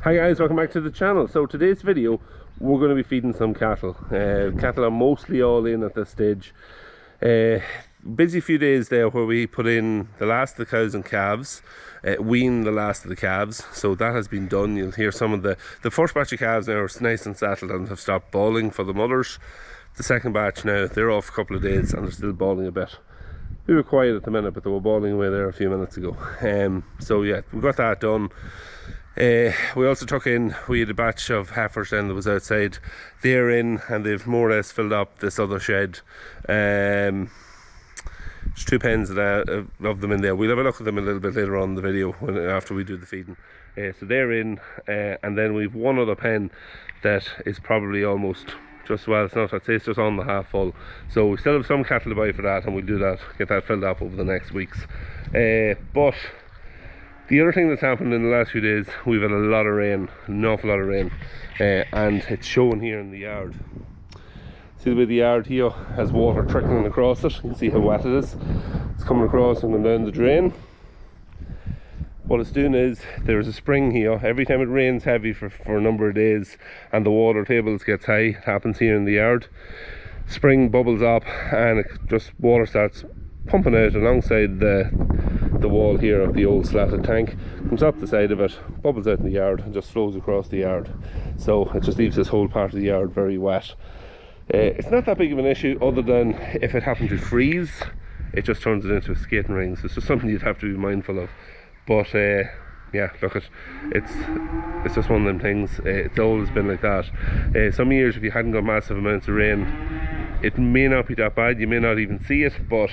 Hi guys, welcome back to the channel. So today's video we're going to be feeding some cattle. Cattle are mostly all in at this stage. Busy few days there where we put in the last of the cows and calves, wean the last of the calves, so that has been done. You'll hear some of the first batch of calves now are nice and settled and have stopped bawling for the mothers. The second batch now, they're off a couple of days and they're still bawling a bit. We were quiet at the minute, but they were bawling away there a few minutes ago. So yeah, we got that done. We also took in, we had a batch of heifers then that was outside. They're in and they've more or less filled up this other shed. There's 2 pens of them in there. We'll have a look at them a little bit later on in the video after we do the feeding. So they're in, and then we've one other pen that is probably almost just, well, it's not, I'd say it's just on the half full. So we still have some cattle to buy for that, and we'll do that, get that filled up over the next weeks. But the other thing that's happened in the last few days, we've had a lot of rain, an awful lot of rain, and it's showing here in the yard. See the way the yard here has water trickling across it. You can see how wet it is. It's coming across and going down the drain. What it's doing is, there's a spring here. Every time it rains heavy for a number of days and the water tables gets high, it happens here in the yard. Spring bubbles up and water starts pumping out alongside the wall here of the old slatted tank, comes up the side of it, bubbles out in the yard and just flows across the yard. So it just leaves this whole part of the yard very wet. It's not that big of an issue, other than if it happened to freeze, it just turns it into a skating ring. So it's just something you'd have to be mindful of. But yeah, look, it's just one of them things. It's always been like that. Some years, if you hadn't got massive amounts of rain, it may not be that bad, you may not even see it, but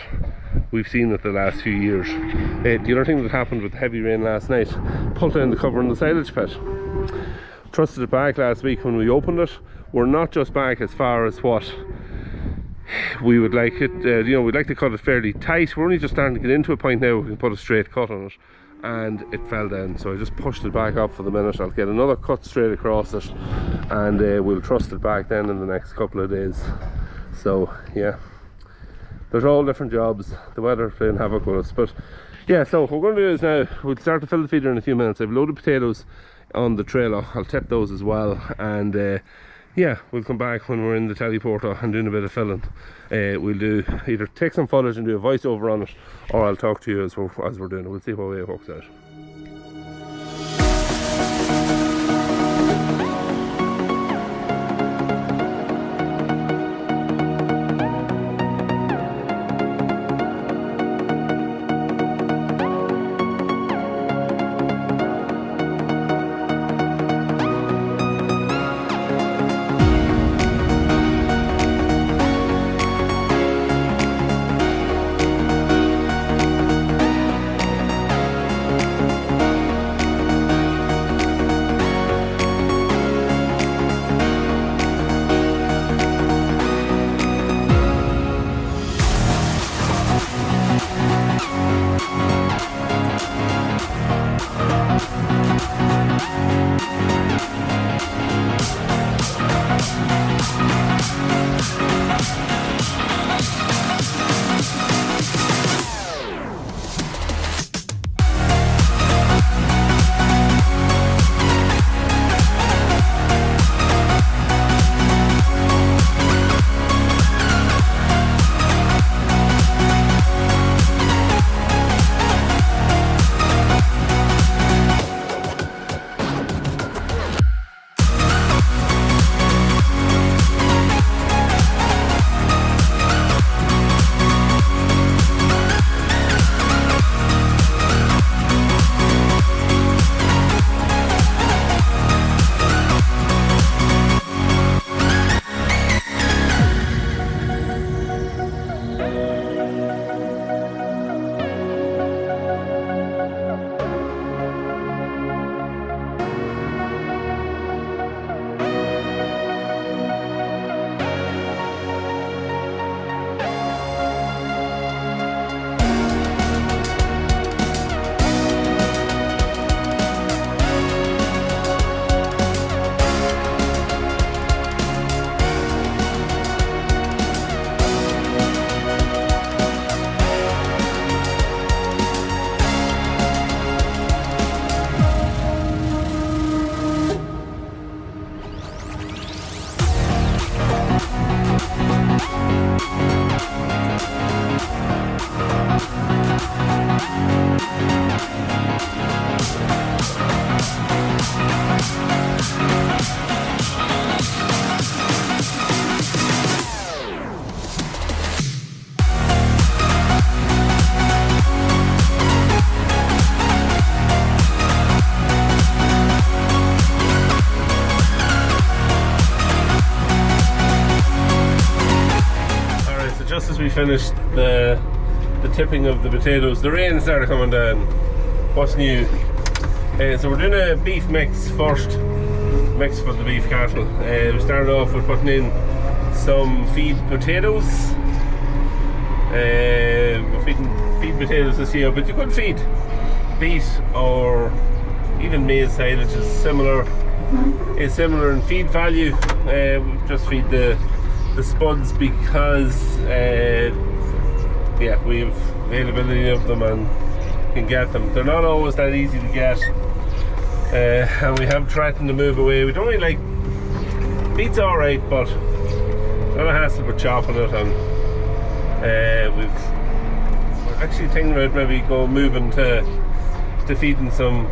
we've seen it the last few years. The other thing that happened with the heavy rain last night, pulled down the cover in the silage pit. Trusted it back last week when we opened it. We're not just back as far as what we would like it, we'd like to cut it fairly tight. We're only just starting to get into a point now where we can put a straight cut on it, and it fell down, so I just pushed it back up for the minute. I'll get another cut straight across it, and we'll trust it back then in the next couple of days. So yeah, there's all different jobs. The weather playing havoc with us, but yeah. So what we're going to do is now we'll start to fill the feeder in a few minutes. I've loaded potatoes on the trailer. I'll tip those as well, and yeah, we'll come back when we're in the teleporter and doing a bit of filling. We'll do either take some footage and do a voiceover on it, or I'll talk to you as we're doing it. We'll see what way it works out. we finished the tipping of the potatoes, the rain started coming down. What's new? So we're doing a beef mix first, mix for the beef cattle. We started off with putting in some feed potatoes. We're feed potatoes this year, but you could feed beet or even maize silage. Is similar in feed value. We just feed the spuds because yeah, we have availability of them and can get them. They're not always that easy to get, and we have threatened to move away. We don't really like beet's alright, but a lot of hassle with chopping it, and we're actually thinking about maybe moving to feeding some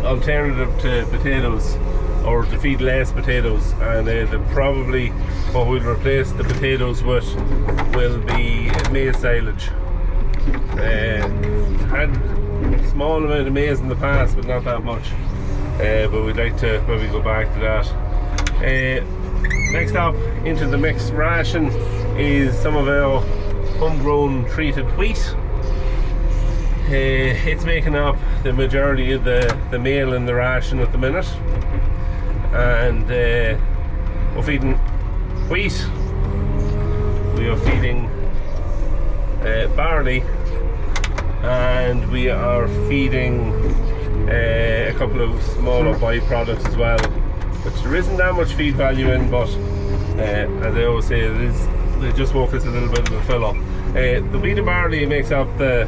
alternative to potatoes, or to feed less potatoes, and probably what we'll replace the potatoes with will be maize silage. Had a small amount of maize in the past, but not that much, but we'd like to maybe go back to that. Next up into the mixed ration is some of our homegrown treated wheat. It's making up the majority of the meal in the ration at the minute, and we're feeding wheat, we are feeding barley, and we are feeding a couple of smaller byproducts as well, which there isn't that much feed value in, but as I always say, they just work as a little bit of a fill up. The wheat and barley makes up the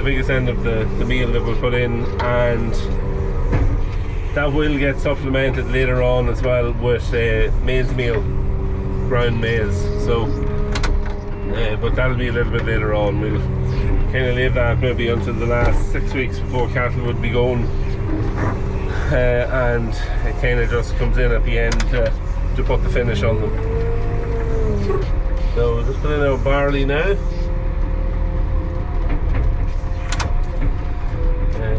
biggest end of the meal that we'll put in, and that will get supplemented later on as well with maize meal, ground maize. So but that'll be a little bit later on. We'll kind of leave that maybe until the last 6 weeks before cattle would be going, and it kind of just comes in at the end to put the finish on them. So we'll just put in our barley now.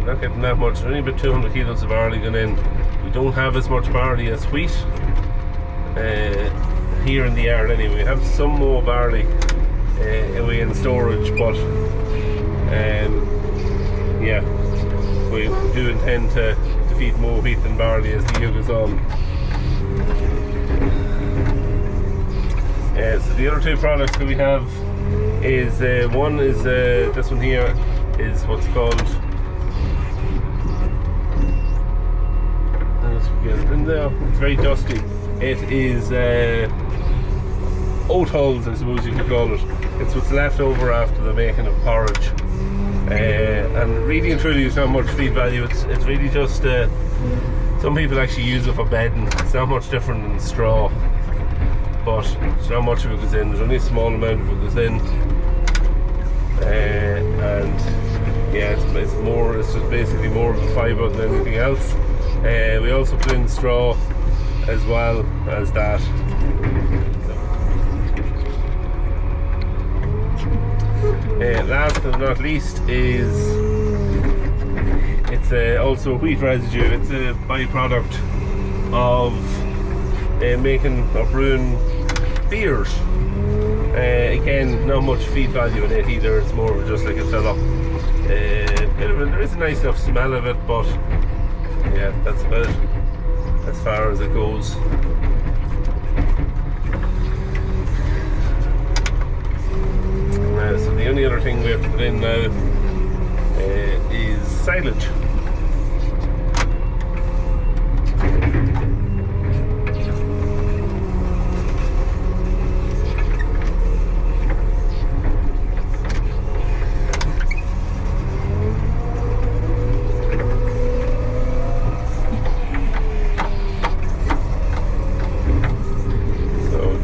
Not getting that much, only about 200 kilos of barley going in. We don't have as much barley as wheat here in the yard anyway. We have some more barley away in storage, but yeah, we do intend to feed more wheat than barley as the year goes on. So the other two products that we have is one is this one here is what's called, in there, it's very dusty. It is oat hulls, I suppose you could call it. It's what's left over after the making of porridge, and really and truly it's not much feed value. It's really just some people actually use it for bedding. It's not much different than straw, but there's not much of it goes in. There's only a small amount of it goes in, and yeah, it's just basically more of a fibre than anything else. We also put in straw as well as that. Last but not least is it's also a wheat residue. It's a byproduct of making or brewing beers. Again, not much feed value in it either. It's more of just like a fill up. There is a nice enough smell of it, but yeah, that's about as far as it goes. So the only other thing we have to put in now is silage.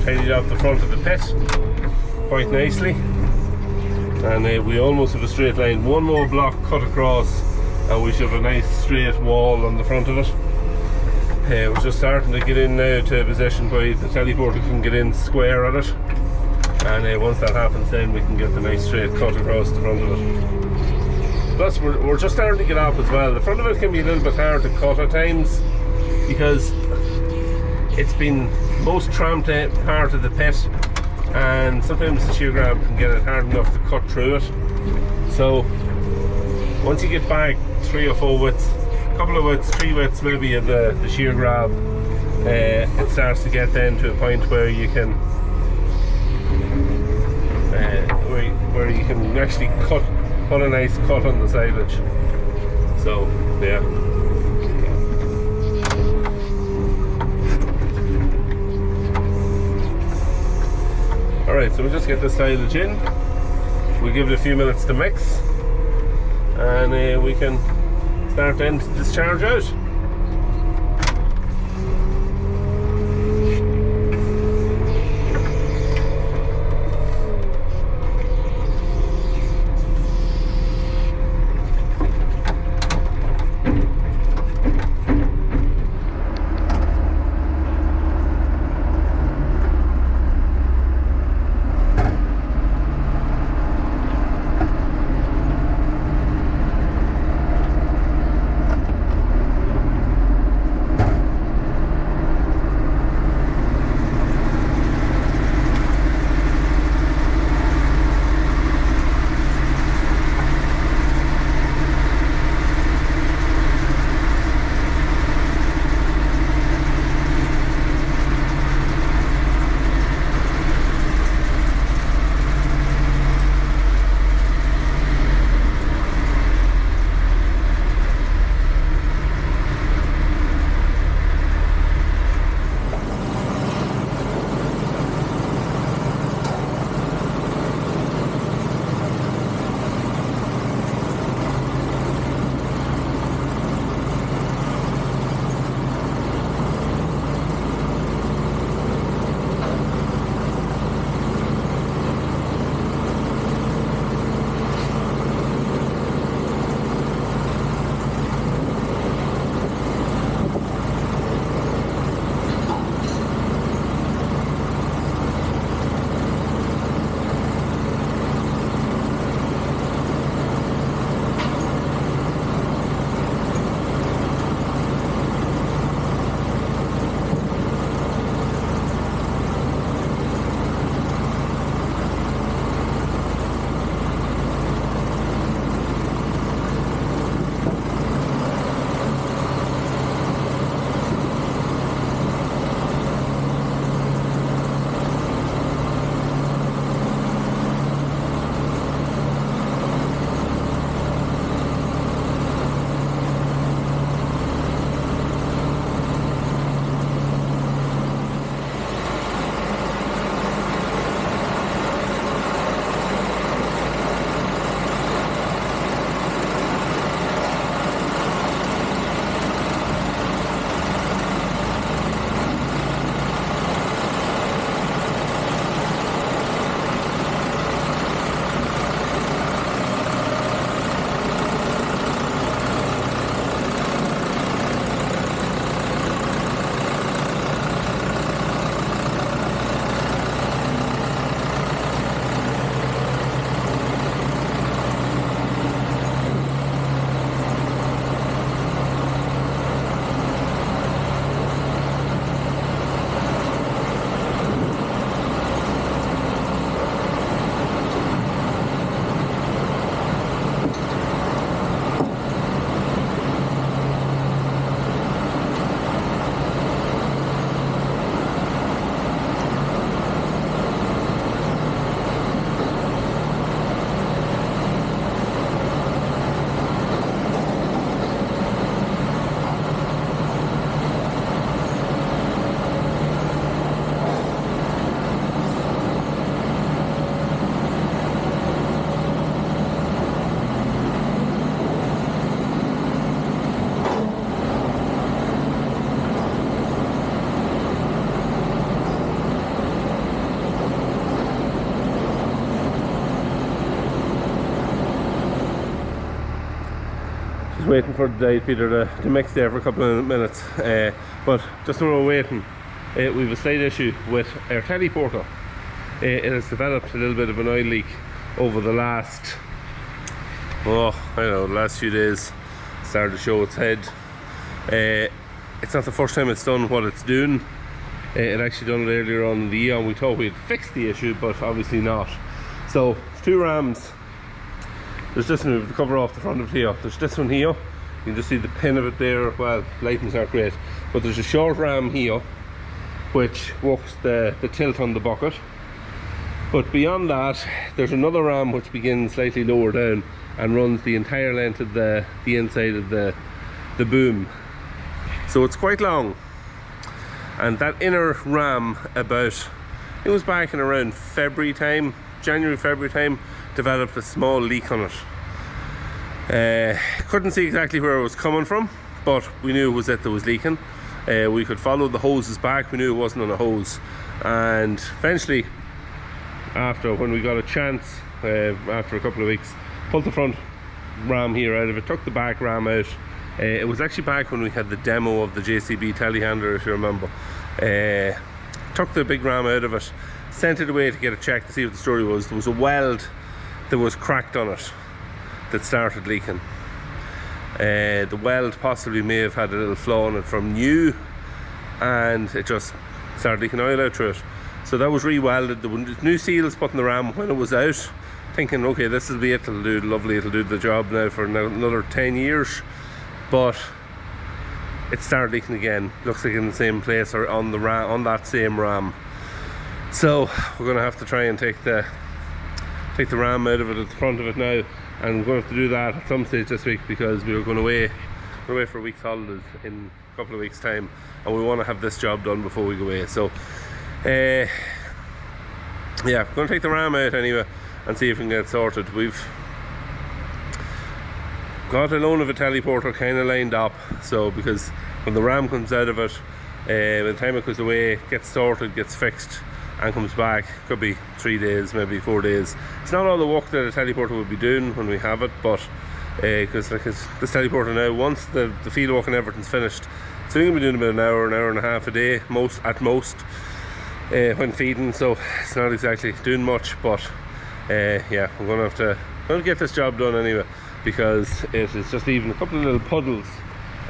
Tidied up the front of the pit quite nicely, and we almost have a straight line. One more block cut across and we should have a nice straight wall on the front of it. We're just starting to get in now to a position where the teleporter can get in square on it, and once that happens then we can get the nice straight cut across the front of it. Plus we're just starting to get up as well. The front of it can be a little bit hard to cut at times because it's been most tramped part of the pit and sometimes the shear grab can get it hard enough to cut through it. So once you get back 3 or 4 widths, a couple of widths, 3 widths maybe of the shear grab, it starts to get then to a point where you can where you can actually cut a nice cut on the silage. So yeah. Alright, so we'll just get the silage in. We'll give it a few minutes to mix, and we can start then to discharge out. Just waiting for the diet feeder to mix there for a couple of minutes. But just while we're waiting, we have a slight issue with our telly portal. It has developed a little bit of an oil leak over the last, I don't know, the last few days. Started to show its head. It's not the first time it's done what it's doing. It actually done it earlier on in the year, and we thought we'd fixed the issue, but obviously not. So 2 rams. There's this one, to cover off the front of it here. There's this one here. You can just see the pin of it there. Well, lighting's not great, but there's a short ram here which works the tilt on the bucket. But beyond that, there's another ram which begins slightly lower down and runs the entire length of the inside of the boom. So it's quite long. And that inner ram, about, it was back in around February time, January, February time, developed a small leak on it. Couldn't see exactly where it was coming from, but we knew it was that there was leaking. We could follow the hoses back, we knew it wasn't on a hose. And eventually, after, when we got a chance, after a couple of weeks, pulled the front ram here out of it, took the back ram out. It was actually back when we had the demo of the JCB telehandler, if you remember. Took the big ram out of it, sent it away to get a check to see what the story was. There was a weld that was cracked on it that started leaking. The weld possibly may have had a little flaw in it from new, and it just started leaking oil out through it. So that was re-welded. There were new seals put in the ram when it was out, thinking, okay, this will be it, it'll do lovely, it'll do the job now for another 10 years. But it started leaking again. Looks like in the same place, or on the ram, on that same ram. So we're going to have to try and take the ram out of it at the front of it now, and we're going to have to do that at some stage this week, because we were going away for a week's holidays in a couple of weeks time, and we want to have this job done before we go away. So yeah, we're going to take the ram out anyway and see if we can get it sorted. We've got a loan of a teleporter kind of lined up, so because when the ram comes out of it, by the time it goes away, gets sorted, gets fixed and comes back, could be 3 days, maybe 4 days. It's not all the work that a teleporter would be doing when we have it, but because like this teleporter now, once the field work and everything's finished, it's only going to be doing about an hour and a half a day at most when feeding, so it's not exactly doing much. But yeah, we're going to have to get this job done anyway, because it is just leaving a couple of little puddles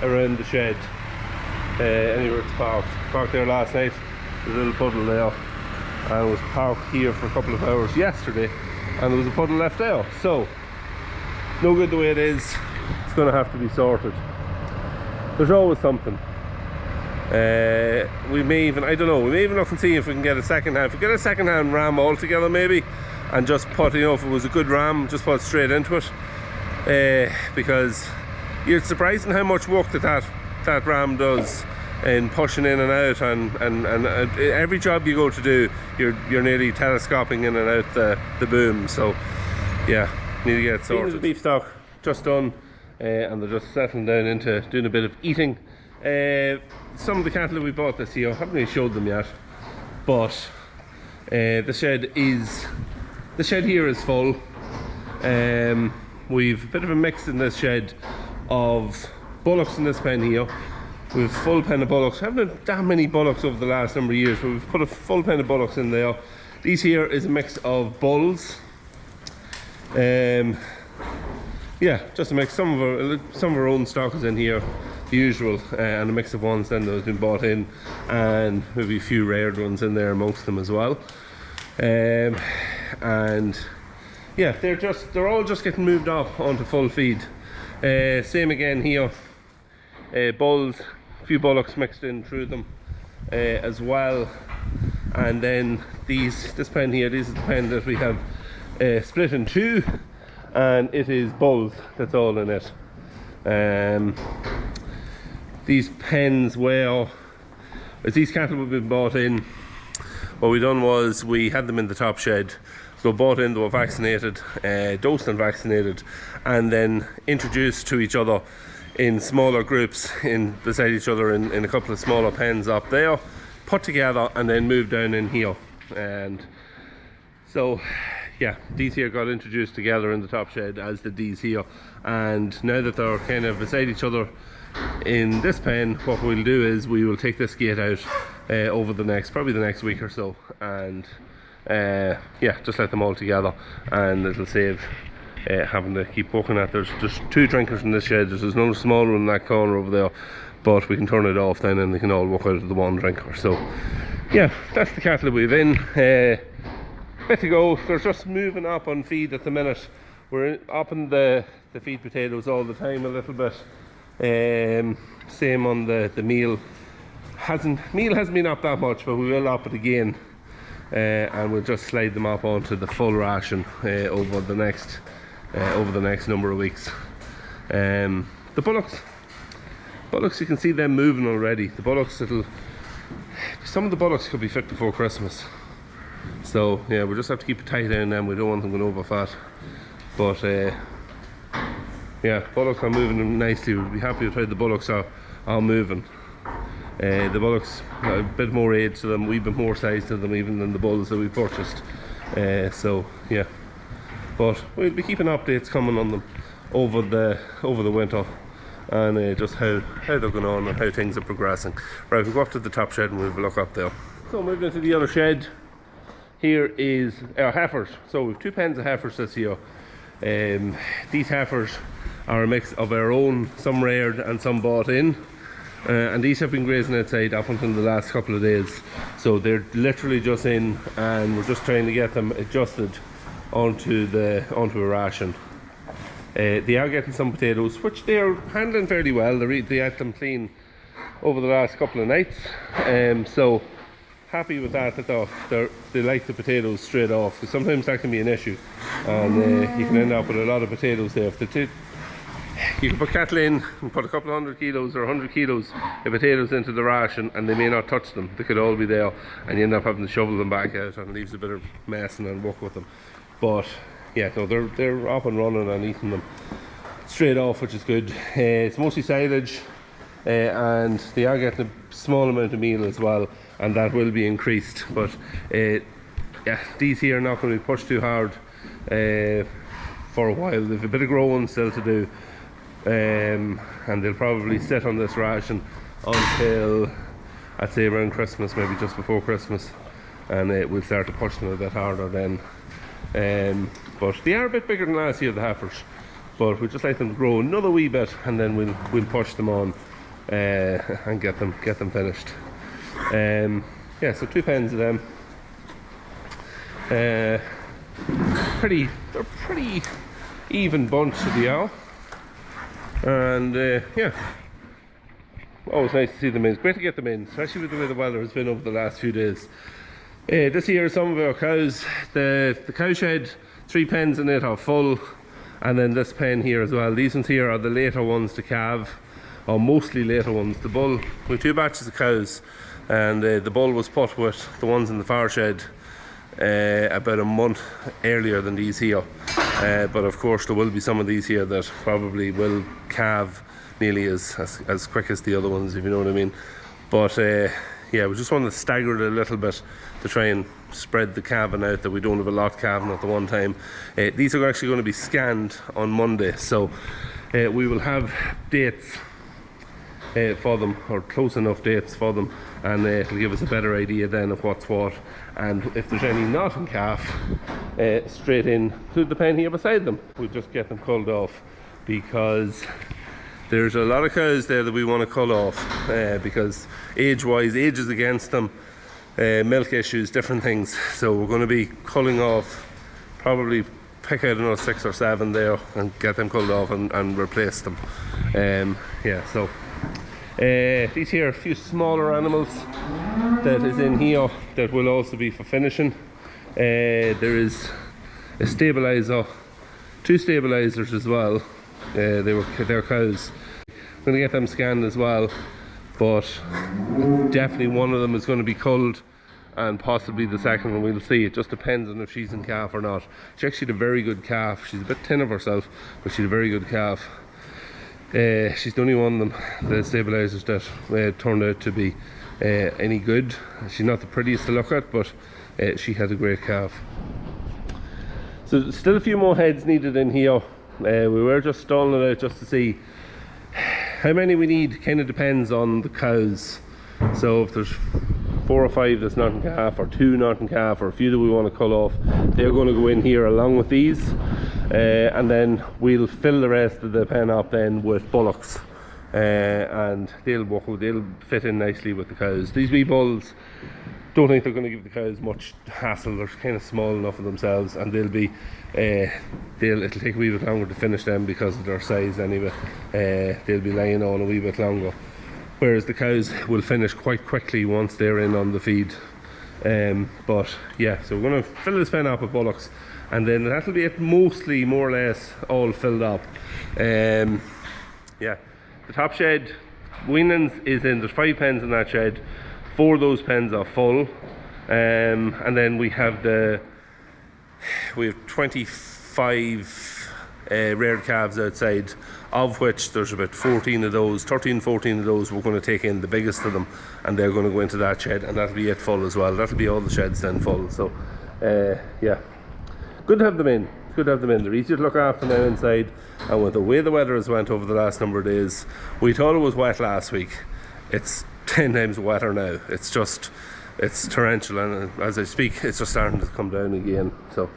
around the shed. Anywhere it's parked there last night, there's a little puddle there, and it was parked here for a couple of hours yesterday, and there was a puddle left there. So no good the way it is. It's going to have to be sorted. There's always something. We may even, I don't know, we may even look and see if we can get a second-hand. If we get a second-hand ram altogether maybe, and just put, you know, if it was a good ram, just put it straight into it. Because you're surprising how much work that ram does in pushing in and out, and every job you go to do, you're nearly telescoping in and out the boom. So yeah, need to get it sorted. The beef stock just done, and they're just settling down into doing a bit of eating. Some of the cattle that we bought this year, I haven't really showed them yet, but the shed here is full. We've a bit of a mix in this shed of bullocks in this pen here. We've a full pen of bullocks. I haven't had that many bullocks over the last number of years, but we've put a full pen of bullocks in there. These here is a mix of bulls. Yeah, just a mix. Some of our own stock is in here, the usual, and a mix of ones then that has been bought in, and maybe a few rare ones in there amongst them as well. And yeah, they're all just getting moved off onto full feed. Same again here. Bulls, a few bullocks mixed in through them as well. And then this pen here, this is the pen that we have split in two, and it is bulls that's all in it. These pens were, as these cattle have been bought in, what we done was we had them in the top shed. So bought in, they were vaccinated, dosed and vaccinated, and then introduced to each other in smaller groups beside each other in a couple of smaller pens up there, put together and then moved down in here. And so yeah, these here got introduced together in the top shed, as did these here. And now that they're kind of beside each other in this pen, what we'll do is we will take this gate out over probably the next week or so, and yeah, just let them all together, and it'll save having to keep poking at. There's two drinkers in this shed. There's another small one in that corner over there, but we can turn it off then and they can all walk out of the one drinker. So yeah, that's the cattle that we've in. Bit to go. They're just moving up on feed at the minute. We're upping the feed potatoes all the time a little bit. Same on the meal. Meal hasn't been up that much, but we will up it again, and we'll just slide them up onto the full ration over the next number of weeks. The bullocks, you can see them moving already. The bullocks, some of the bullocks could be fit before Christmas. So yeah, we'll just have to keep a tight eye on them. We don't want them going over fat. But yeah, bullocks are moving nicely. We'll be happy with how the bullocks are moving. The bullocks have a bit more age to them, a wee bit more size to them even than the bulls that we purchased. So yeah, but we'll be keeping updates coming on them over the winter, and just how they're going on and how things are progressing. Right, we'll go up to the top shed and we'll have a look up there. So moving into the other shed, here is our heifers. So we've 2 pens of heifers this year. These heifers are a mix of our own, some reared and some bought in, and these have been grazing outside up until the last couple of days. So they're literally just in, and we're just trying to get them adjusted onto a ration. They are getting some potatoes, which they are handling fairly well. They had them clean over the last couple of nights, so happy with that. They like the potatoes straight off, because sometimes that can be an issue, and you can end up with a lot of potatoes there. You can put cattle in and put a couple of 100 kilos or 100 kilos of potatoes into the ration, and they may not touch them. They could all be there, and you end up having to shovel them back out, and it leaves a bit of mess and then work with them. But yeah, no, they're up and running and eating them straight off, which is good. It's mostly silage, and they are getting a small amount of meal as well, and that will be increased. But yeah, these here are not going to be pushed too hard for a while. They've a bit of growing still to do, and they'll probably sit on this ration until, I'd say, around Christmas, maybe just before Christmas, and we'll start to push them a bit harder then. But they are a bit bigger than last year, the heifers, but we'd just like them to grow another wee bit, and then we'll push them on and get them finished. Yeah, so 2 pens of them. They're pretty even bunch of the owl, and yeah, always nice to see them in. It's great to get them in, especially with the way the weather has been over the last few days. This here is some of our cows. The cow shed, 3 pens in it are full, and then this pen here as well. These ones here are the later ones to calve, or mostly later ones. The bull, we have 2 batches of cows, and the bull was put with the ones in the far shed about a month earlier than these here. But of course there will be some of these here that probably will calve nearly as quick as the other ones, if you know what I mean. But yeah, we just want to stagger it a little bit to try and spread the calving out, that we don't have a lot calving at the one time. These are actually going to be scanned on Monday, so we will have dates for them, or close enough dates for them, and it'll give us a better idea then of what's what, and if there's any not in calf, straight in to the pen here beside them. We'll just get them culled off, because there's a lot of cows there that we want to cull off, because age is against them, milk issues, different things. So we're going to be culling off, probably pick out another 6 or 7 there and get them culled off and replace them. Yeah, so these here are a few smaller animals that is in here that will also be for finishing. There is a stabilizer, 2 stabilizers as well. They're cows. I'm going to get them scanned as well, but definitely one of them is going to be culled, and possibly the second one, we'll see. It just depends on if she's in calf or not. She actually had a very good calf. She's a bit thin of herself, but she had a very good calf. She's the only one of them, the stabilizers, that turned out to be any good. She's not the prettiest to look at, but she had a great calf. So still a few more heads needed in here. We were just stalling it out just to see how many we need. Kind of depends on the cows. So if there's 4 or 5 that's not in calf, or 2 not in calf, or a few that we want to cull off, they're going to go in here along with these, and then we'll fill the rest of the pen up then with bullocks. and they'll fit in nicely with the cows. These wee bulls, don't think they're going to give the cows much hassle. They're kind of small enough of themselves, and it'll take a wee bit longer to finish them because of their size anyway. They'll be laying on a wee bit longer, whereas the cows will finish quite quickly once they're in on the feed. But yeah, so we're going to fill this pen up with bullocks, and then that'll be it, mostly more or less all filled up. Yeah, the top shed, weanings is in, there's 5 pens in that shed. 4 of those pens are full, and then we have 25 reared calves outside, of which there's about 14 of those, 14 of those we're going to take in, the biggest of them, and they're going to go into that shed, and that'll be it full as well. That'll be all the sheds then full. So yeah, good to have them in. Good to have them in. They're easier to look after now inside, and with the way the weather has went over the last number of days, we thought it was wet last week. It's 10 times wetter now. It's torrential, and as I speak it's just starting to come down again. So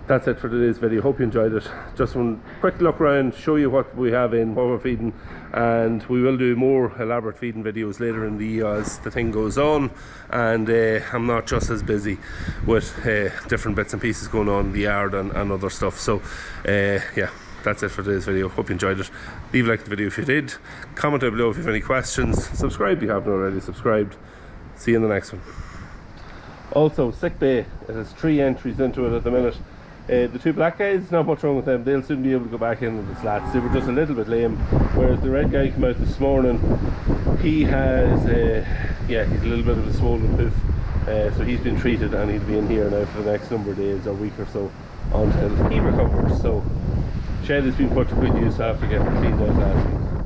that's it for today's video. Hope you enjoyed it. Just one quick look around, show you what we have in, what we're feeding, and we will do more elaborate feeding videos later in the year as the thing goes on, and I'm not just as busy with different bits and pieces going on in the yard and other stuff. So yeah, that's it for today's video. Hope you enjoyed it. Leave a like to the video if you did. Comment down below if you have any questions. Subscribe if you haven't already subscribed. See you in the next one. Also, sick bay. It has 3 entries into it at the minute. The 2 black guys, not much wrong with them. They'll soon be able to go back into the slats. They were just a little bit lame. Whereas the red guy came out this morning. He has, yeah, he's a little bit of a swollen hoof. So he's been treated, and he'll be in here now for the next number of days or week or so until he recovers. So shed has been put to good use after getting cleaned out last week.